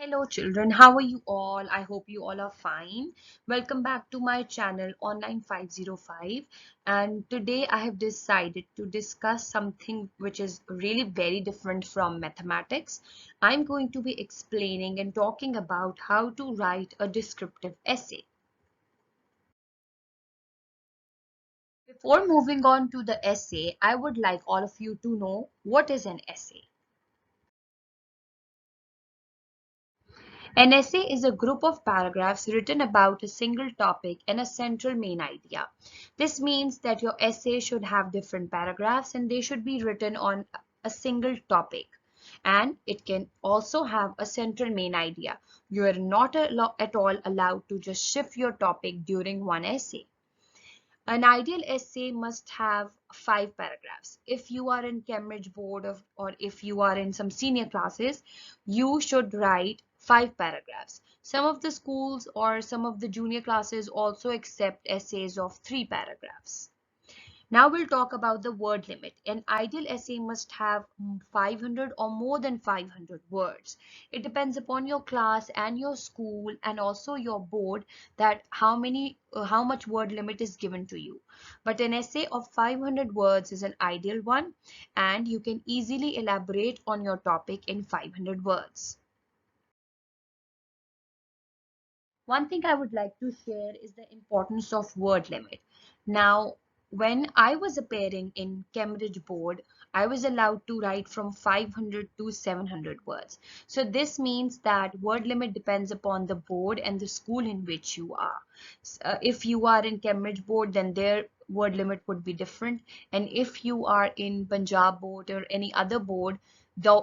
Hello children, how are you all? I hope you all are fine. Welcome back to my channel Online 505, and today I have decided to discuss something which is really very different from mathematics. I'm going to be explaining and talking about how to write a descriptive essay. Before moving on to the essay, I would like all of you to know what is an essay. An essay is a group of paragraphs written about a single topic and a central main idea. This means that your essay should have different paragraphs and they should be written on a single topic. And it can also have a central main idea. You are not at all allowed to just shift your topic during one essay. An ideal essay must have 5 paragraphs. If you are in Cambridge board or if you are in some senior classes, you should write 5 paragraphs. Some of the schools or some of the junior classes also accept essays of 3 paragraphs. Now we'll talk about the word limit. An ideal essay must have 500 or more than 500 words. It depends upon your class and your school and also your board that how much word limit is given to you. But an essay of 500 words is an ideal one, and you can easily elaborate on your topic in 500 words. One thing I would like to share is the importance of word limit. Now, when I was appearing in Cambridge board, I was allowed to write from 500 to 700 words. So this means that word limit depends upon the board and the school in which you are. If you are in Cambridge board, then their word limit would be different. And if you are in Punjab board or any other board,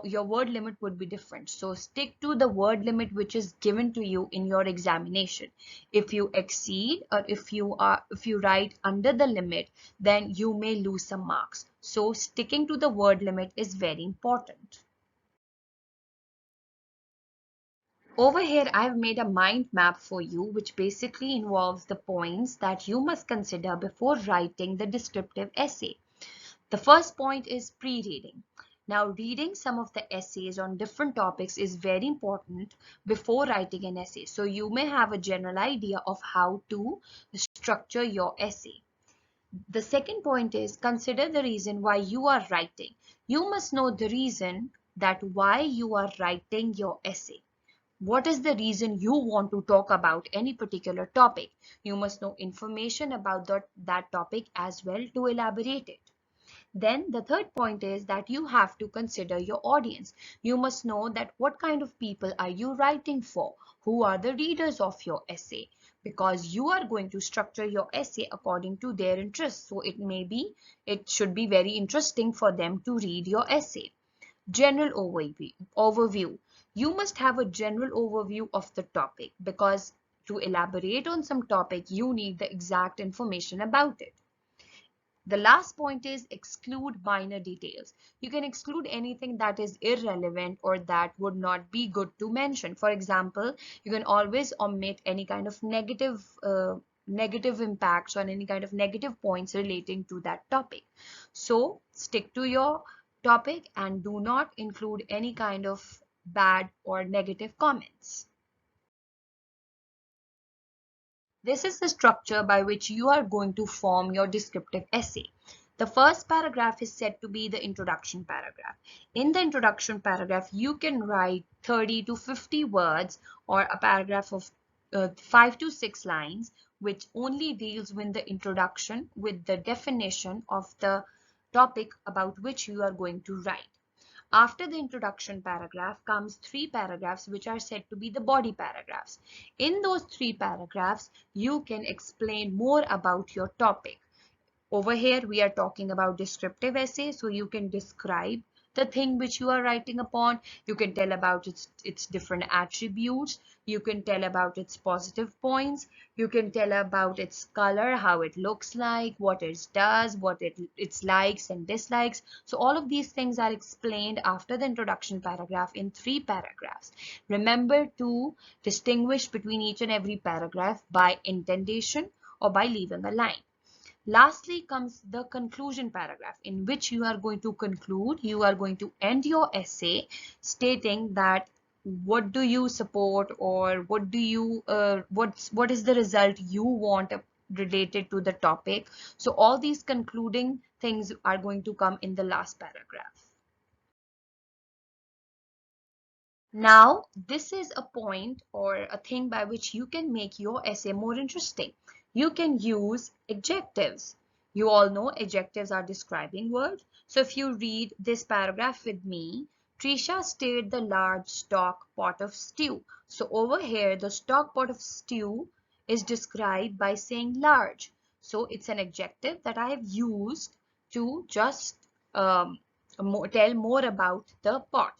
your word limit would be different. So stick to the word limit which is given to you in your examination. If you exceed or if you write under the limit, then you may lose some marks. So sticking to the word limit is very important. Over here, I've made a mind map for you, which basically involves the points that you must consider before writing the descriptive essay. The first point is pre-reading. Now, reading some of the essays on different topics is very important before writing an essay. So you may have a general idea of how to structure your essay. The second point is consider the reason why you are writing. You must know the reason that why you are writing your essay. What is the reason you want to talk about any particular topic? You must know information about that topic as well to elaborate it. Then the third point is that you have to consider your audience. You must know that what kind of people are you writing for? Who are the readers of your essay? Because you are going to structure your essay according to their interests. So it should be very interesting for them to read your essay. General overview. You must have a general overview of the topic because to elaborate on some topic, you need the exact information about it. The last point is exclude minor details. You can exclude anything that is irrelevant or that would not be good to mention. For example, you can always omit any kind of negative impacts or any kind of negative points relating to that topic. So stick to your topic and do not include any kind of bad or negative comments. This is the structure by which you are going to form your descriptive essay. The first paragraph is said to be the introduction paragraph. In the introduction paragraph, you can write 30 to 50 words or a paragraph of 5 to 6 lines, which only deals with the introduction, with the definition of the topic about which you are going to write. After the introduction paragraph comes 3 paragraphs which are said to be the body paragraphs. In those 3 paragraphs, you can explain more about your topic. Over here, we are talking about descriptive essay, so you can describe the thing which you are writing upon. You can tell about its different attributes. You can tell about its positive points. You can tell about its color, how it looks like, what it does, its likes and dislikes. So all of these things are explained after the introduction paragraph in 3 paragraphs. Remember to distinguish between each and every paragraph by indentation or by leaving a line. Lastly comes the conclusion paragraph in which you are going to conclude, you are going to end your essay stating that what do you support, or what do you what is the result you want related to the topic. So all these concluding things are going to come in the last paragraph. Now, this is a point or a thing by which you can make your essay more interesting. You can use adjectives. You all know adjectives are describing words. So if you read this paragraph with me, Trisha stirred the large stock pot of stew. So over here, the stock pot of stew is described by saying large. So it's an adjective that I have used to just tell more about the pot.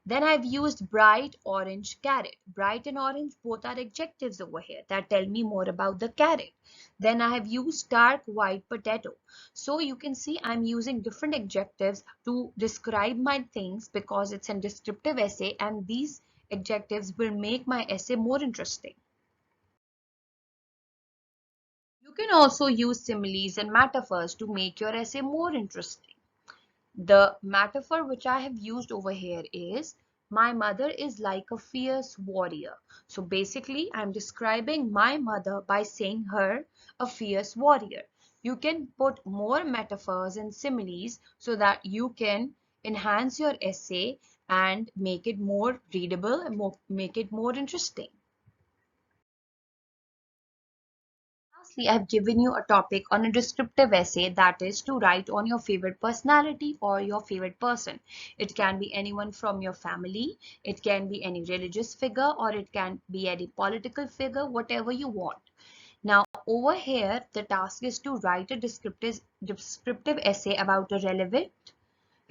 Then I've used bright orange carrot. Bright and orange both are adjectives over here that tell me more about the carrot. Then I have used dark white potato. So you can see I'm using different adjectives to describe my things because it's a descriptive essay, and these adjectives will make my essay more interesting. You can also use similes and metaphors to make your essay more interesting. The metaphor which I have used over here is, my mother is like a fierce warrior. So basically, I'm describing my mother by saying her a fierce warrior. You can put more metaphors and similes so that you can enhance your essay and make it more readable and make it more interesting. Lastly, I've given you a topic on a descriptive essay, that is to write on your favorite personality or your favorite person. It can be anyone from your family, it can be any religious figure, or it can be any political figure, whatever you want. Now, over here, the task is to write a descriptive essay about a relevant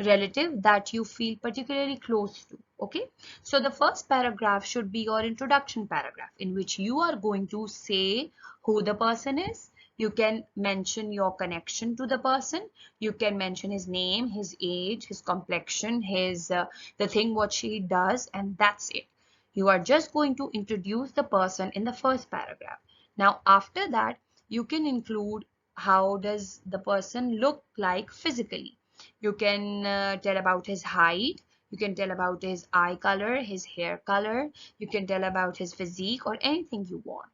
relative that you feel particularly close to. Okay, so the first paragraph should be your introduction paragraph, in which you are going to say who the person is. You can mention your connection to the person. You can mention his name, his age, his complexion, his the thing what she does, and that's it. You are just going to introduce the person in the first paragraph. Now after that, you can include how does the person look like physically. You can tell about his height. You can tell about his eye color, his hair color. You can tell about his physique or anything you want.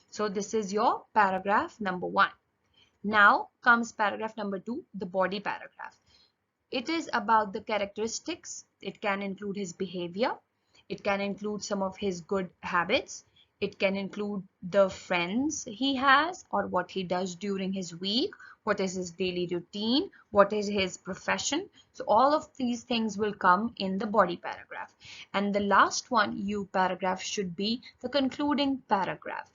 So this is your paragraph number one. Now comes paragraph number two, the body paragraph. It is about the characteristics. It can include his behavior. It can include some of his good habits. It can include the friends he has or what he does during his week, what is his daily routine, what is his profession. So all of these things will come in the body paragraph. And the last one, you paragraph, should be the concluding paragraph,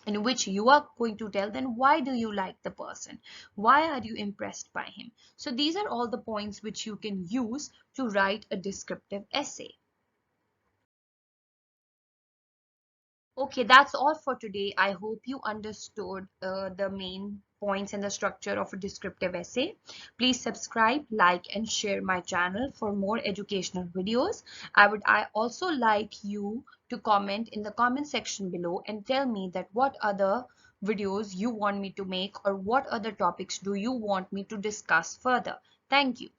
in which you are going to tell then why do you like the person, why are you impressed by him. So these are all the points which you can use to write a descriptive essay. Okay, that's all for today. I hope you understood the main points and the structure of a descriptive essay. Please subscribe, like, and share my channel for more educational videos. I also like you to comment in the comment section below and tell me that what other videos you want me to make or what other topics do you want me to discuss further. Thank you.